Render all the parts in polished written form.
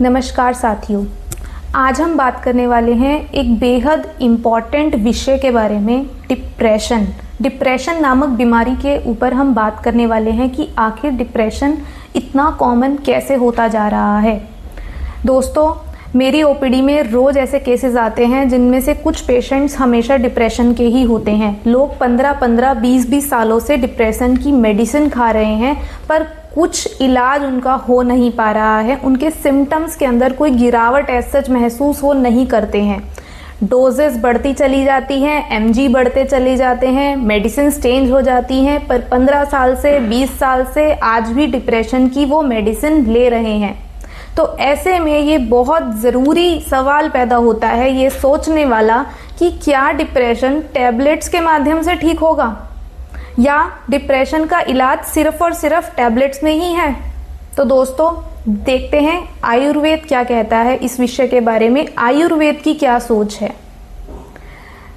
नमस्कार साथियों, आज हम बात करने वाले हैं एक बेहद इम्पॉर्टेंट विषय के बारे में, डिप्रेशन नामक बीमारी के ऊपर हम बात करने वाले हैं कि आखिर डिप्रेशन इतना कॉमन कैसे होता जा रहा है। दोस्तों, मेरी ओपीडी में रोज़ ऐसे केसेस आते हैं जिनमें से कुछ पेशेंट्स हमेशा डिप्रेशन के ही होते हैं। लोग 15-15, 20-20 सालों से डिप्रेशन की मेडिसिन खा रहे हैं, पर कुछ इलाज उनका हो नहीं पा रहा है। उनके सिम्टम्स के अंदर कोई गिरावट ऐसा महसूस हो नहीं करते हैं। डोजेस बढ़ती चली जाती हैं, एमजी बढ़ते चले जाते हैं, मेडिसिन चेंज हो जाती हैं, पर 15 साल से 20 साल से आज भी डिप्रेशन की वो मेडिसिन ले रहे हैं। तो ऐसे में ये बहुत ज़रूरी सवाल पैदा होता है ये सोचने वाला कि क्या डिप्रेशन टैबलेट्स के माध्यम से ठीक होगा या डिप्रेशन का इलाज सिर्फ और सिर्फ टैबलेट्स में ही है। तो दोस्तों, देखते हैं आयुर्वेद क्या कहता है इस विषय के बारे में, आयुर्वेद की क्या सोच है।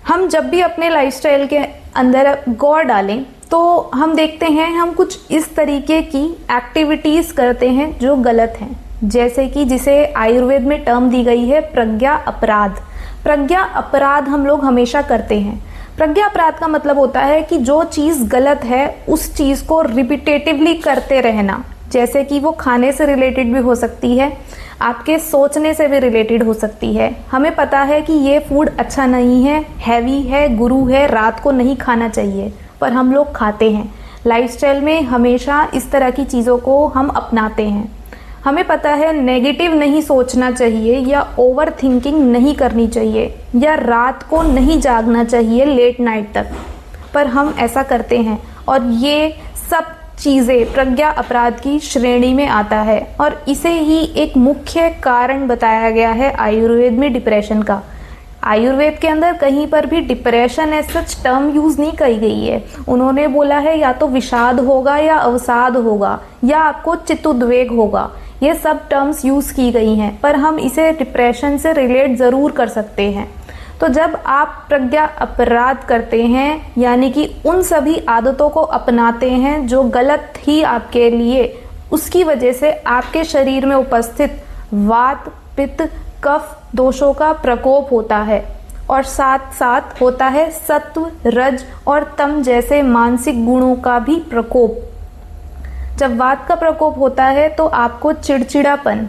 हम जब भी अपने लाइफस्टाइल के अंदर गौर डालें तो हम देखते हैं हम कुछ इस तरीके की एक्टिविटीज़ करते हैं जो गलत हैं, जैसे कि जिसे आयुर्वेद में टर्म दी गई है प्रज्ञा अपराध। प्रज्ञा अपराध हम लोग हमेशा करते हैं। प्रज्ञा अपराध का मतलब होता है कि जो चीज़ गलत है उस चीज़ को रिपीटेटिवली करते रहना, जैसे कि वो खाने से रिलेटेड भी हो सकती है, आपके सोचने से भी रिलेटेड हो सकती है। हमें पता है कि ये फूड अच्छा नहीं है, हैवी है, गुरु है, रात को नहीं खाना चाहिए, पर हम लोग खाते हैं। लाइफस्टाइल में हमेशा इस तरह की चीज़ों को हम अपनाते हैं। हमें पता है नेगेटिव नहीं सोचना चाहिए या ओवर थिंकिंग नहीं करनी चाहिए या रात को नहीं जागना चाहिए लेट नाइट तक, पर हम ऐसा करते हैं और ये सब चीज़ें प्रज्ञा अपराध की श्रेणी में आता है और इसे ही एक मुख्य कारण बताया गया है आयुर्वेद में डिप्रेशन का। आयुर्वेद के अंदर कहीं पर भी depression as such term use नहीं की गई है। उन्होंने बोला है या तो विषाद होगा या अवसाद होगा या आपको चित्तउद्वेग होगा, ये सब टर्म्स यूज़ की गई हैं, पर हम इसे डिप्रेशन से रिलेट ज़रूर कर सकते हैं। तो जब आप प्रज्ञा अपराध करते हैं, यानी कि उन सभी आदतों को अपनाते हैं जो गलत थी आपके लिए, उसकी वजह से आपके शरीर में उपस्थित वात, पित्त, कफ दोषों का प्रकोप होता है और साथ साथ होता है सत्व, रज और तम जैसे मानसिक गुणों का भी प्रकोप। जब वात का प्रकोप होता है तो आपको चिड़चिड़ापन,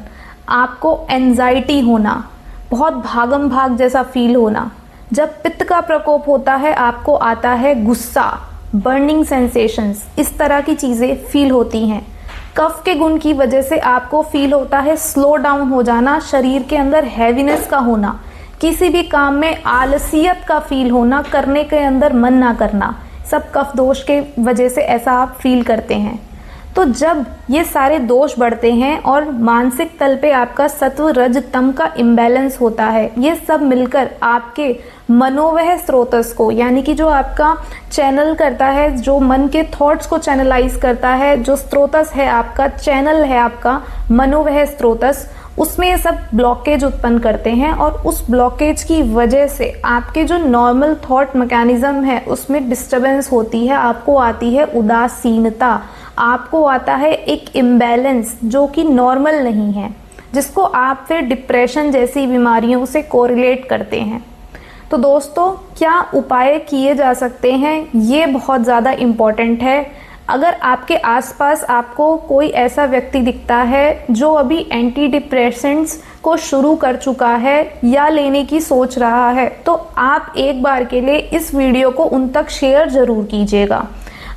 आपको एंजाइटी होना, बहुत भागम भाग जैसा फील होना। जब पित्त का प्रकोप होता है आपको आता है गुस्सा, बर्निंग सेंसेशंस, इस तरह की चीज़ें फील होती हैं। कफ के गुण की वजह से आपको फील होता है स्लो डाउन हो जाना, शरीर के अंदर हैवीनेस का होना, किसी भी काम में आलसियत का फील होना, करने के अंदर मन ना करना, सब कफ दोष के वजह से ऐसा आप फील करते हैं। तो जब ये सारे दोष बढ़ते हैं और मानसिक तल पे आपका सत्व रज तम का इम्बैलेंस होता है, ये सब मिलकर आपके मनोवह स्रोतस को, यानी कि जो आपका चैनल करता है, जो मन के थॉट्स को चैनलाइज करता है, जो स्रोतस है आपका, चैनल है आपका मनोवह स्रोतस, उसमें ये सब ब्लॉकेज उत्पन्न करते हैं और उस ब्लॉकेज की वजह से आपके जो नॉर्मल थॉट मैकेनिज्म है उसमें डिस्टर्बेंस होती है। आपको आती है उदासीनता, आपको आता है एक इम्बैलेंस जो कि नॉर्मल नहीं है, जिसको आप फिर डिप्रेशन जैसी बीमारियों से कोरिलेट करते हैं। तो दोस्तों, क्या उपाय किए जा सकते हैं, ये बहुत ज़्यादा इम्पॉर्टेंट है। अगर आपके आसपास आपको कोई ऐसा व्यक्ति दिखता है जो अभी एंटी डिप्रेसेंट्स को शुरू कर चुका है या लेने की सोच रहा है, तो आप एक बार के लिए इस वीडियो को उन तक शेयर ज़रूर कीजिएगा।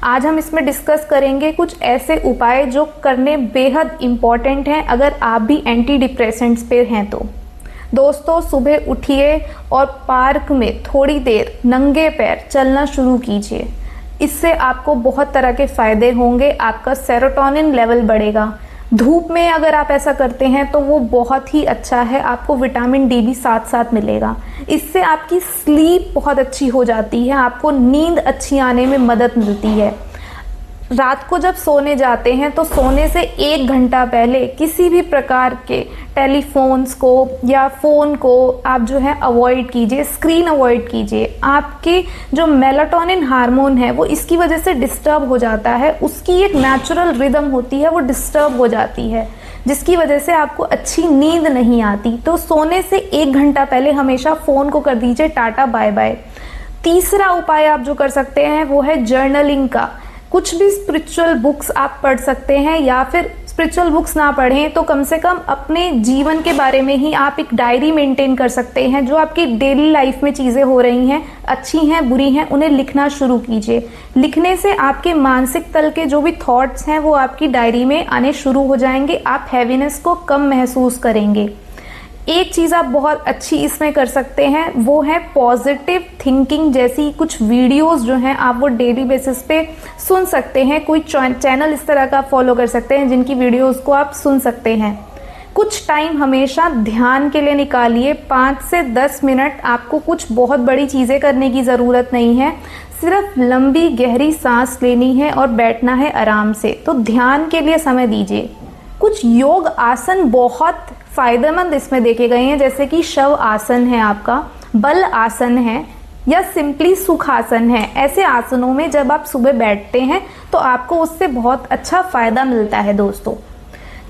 आज हम इसमें डिस्कस करेंगे कुछ ऐसे उपाय जो करने बेहद इम्पॉर्टेंट हैं अगर आप भी एंटी डिप्रेसेंट्स पे हैं तो। दोस्तों, सुबह उठिए और पार्क में थोड़ी देर नंगे पैर चलना शुरू कीजिए। इससे आपको बहुत तरह के फ़ायदे होंगे। आपका सेरोटोनिन लेवल बढ़ेगा। धूप में अगर आप ऐसा करते हैं तो वो बहुत ही अच्छा है, आपको विटामिन डी भी साथ साथ मिलेगा। इससे आपकी स्लीप बहुत अच्छी हो जाती है, आपको नींद अच्छी आने में मदद मिलती है। रात को जब सोने जाते हैं तो सोने से 1 घंटा पहले किसी भी प्रकार के टेलीफोन्स को या फ़ोन को आप जो है अवॉइड कीजिए, स्क्रीन अवॉइड कीजिए। आपके जो मेलाटोनिन हार्मोन है वो इसकी वजह से डिस्टर्ब हो जाता है, उसकी एक नेचुरल रिदम होती है वो डिस्टर्ब हो जाती है, जिसकी वजह से आपको अच्छी नींद नहीं आती। तो सोने से 1 घंटा पहले हमेशा फ़ोन को कर दीजिए टाटा बाय बाय। तीसरा उपाय आप जो कर सकते हैं वो है जर्नलिंग का। कुछ भी स्पिरिचुअल बुक्स आप पढ़ सकते हैं, या फिर स्पिरिचुअल बुक्स ना पढ़ें तो कम से कम अपने जीवन के बारे में ही आप एक डायरी मेंटेन कर सकते हैं। जो आपकी डेली लाइफ में चीज़ें हो रही हैं, अच्छी हैं बुरी हैं, उन्हें लिखना शुरू कीजिए। लिखने से आपके मानसिक तल के जो भी थॉट्स हैं वो आपकी डायरी में आने शुरू हो जाएंगे। आप हैवीनेस को कम महसूस करेंगे। एक चीज़ आप बहुत अच्छी इसमें कर सकते हैं वो है पॉजिटिव थिंकिंग जैसी कुछ वीडियोस जो हैं आप वो डेली बेसिस पे सुन सकते हैं। कोई चैनल इस तरह का फॉलो कर सकते हैं जिनकी वीडियोस को आप सुन सकते हैं। कुछ टाइम हमेशा ध्यान के लिए निकालिए, 5 से 10 मिनट। आपको कुछ बहुत बड़ी चीज़ें करने की ज़रूरत नहीं है, सिर्फ लंबी गहरी सांस लेनी है और बैठना है आराम से। तो ध्यान के लिए समय दीजिए। कुछ योग आसन बहुत फायदेमंद इसमें देखे गए हैं, जैसे कि शव आसन है आपका, बल आसन है, या सिंपली सुखासन है। ऐसे आसनों में जब आप सुबह बैठते हैं तो आपको उससे बहुत अच्छा फायदा मिलता है। दोस्तों,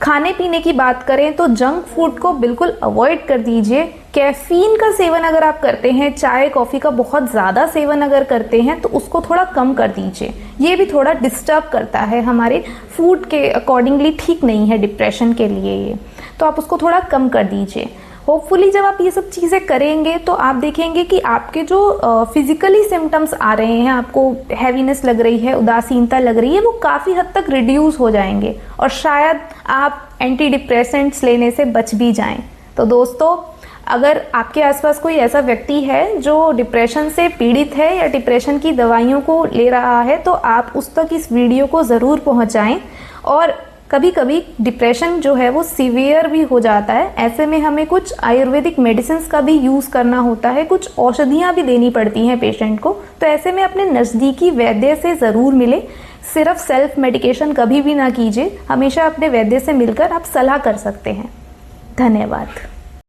खाने पीने की बात करें तो जंक फूड को बिल्कुल अवॉइड कर दीजिए। कैफीन का सेवन अगर आप करते हैं, चाय कॉफ़ी का बहुत ज़्यादा सेवन अगर करते हैं तो उसको थोड़ा कम कर दीजिए। ये भी थोड़ा डिस्टर्ब करता है, हमारे फूड के अकॉर्डिंगली ठीक नहीं है डिप्रेशन के लिए ये, तो आप उसको थोड़ा कम कर दीजिए। होपफुली जब आप ये सब चीज़ें करेंगे तो आप देखेंगे कि आपके जो फिजिकली सिम्टम्स आ रहे हैं, आपको हैवीनेस लग रही है, उदासीनता लग रही है, वो काफ़ी हद तक रिड्यूस हो जाएंगे और शायद आप एंटी डिप्रेसेंट्स लेने से बच भी जाएं। तो दोस्तों, अगर आपके आसपास कोई ऐसा व्यक्ति है जो डिप्रेशन से पीड़ित है या डिप्रेशन की दवाइयों को ले रहा है तो आप उस तक इस वीडियो को ज़रूर पहुंचाएं। और कभी कभी डिप्रेशन जो है वो सीवियर भी हो जाता है, ऐसे में हमें कुछ आयुर्वेदिक मेडिसिन का भी यूज़ करना होता है, कुछ औषधियाँ भी देनी पड़ती हैं पेशेंट को। तो ऐसे में अपने नज़दीकी वैद्य से ज़रूर मिले। सिर्फ सेल्फ मेडिकेशन कभी भी ना कीजिए, हमेशा अपने वैद्य से मिलकर आप सलाह कर सकते हैं। धन्यवाद।